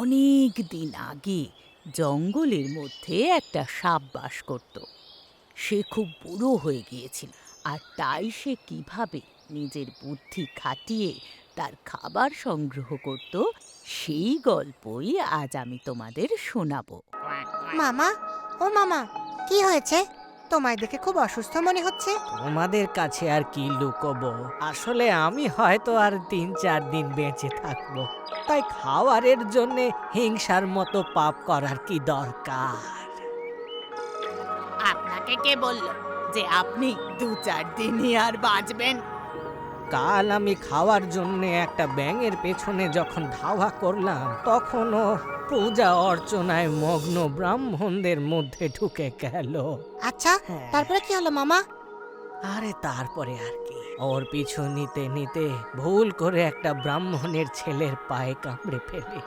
অনেক দিন আগে জঙ্গলের মধ্যে একটা সাপ বাস করত। সে খুব বুড়ো হয়ে গিয়েছিল, আর তাই সে কিভাবে নিজের বুদ্ধি খাটিয়ে তার খাবার সংগ্রহ করত, সেই গল্পই আজ আমি তোমাদের শোনাবো। মামা, ও মামা, কি হয়েছে? তোমায় দেখে খুব অসুস্থ মনে হচ্ছে। তোমাদের কাছে আর কি লুকোবো, আসলে আমি হয়তো আর ৩-৪ দিন বেঁচে থাকবো, তাই খাওয়ারের জন্য হিংসার মতো পাপ করার কি দরকার? আপনাকে কে বলল যে আপনি ২-৪ দিনই আর বাঁচবেন? কাল আমি খাওয়ার জন্য একটা ব্যাঙের পেছনে যখন ধাওয়া করলাম, তখনও পূজা অর্চনায় মগ্ন ব্রাহ্মণদের মধ্যে ঢুকে গেল। আচ্ছা, তারপরে কি হলো মামা? আরে তারপরে আর কি, ওর পিছু নিতে নিতে ভুল করে একটা ব্রাহ্মণের ছেলের পায়ে কামড়ে ফেলি।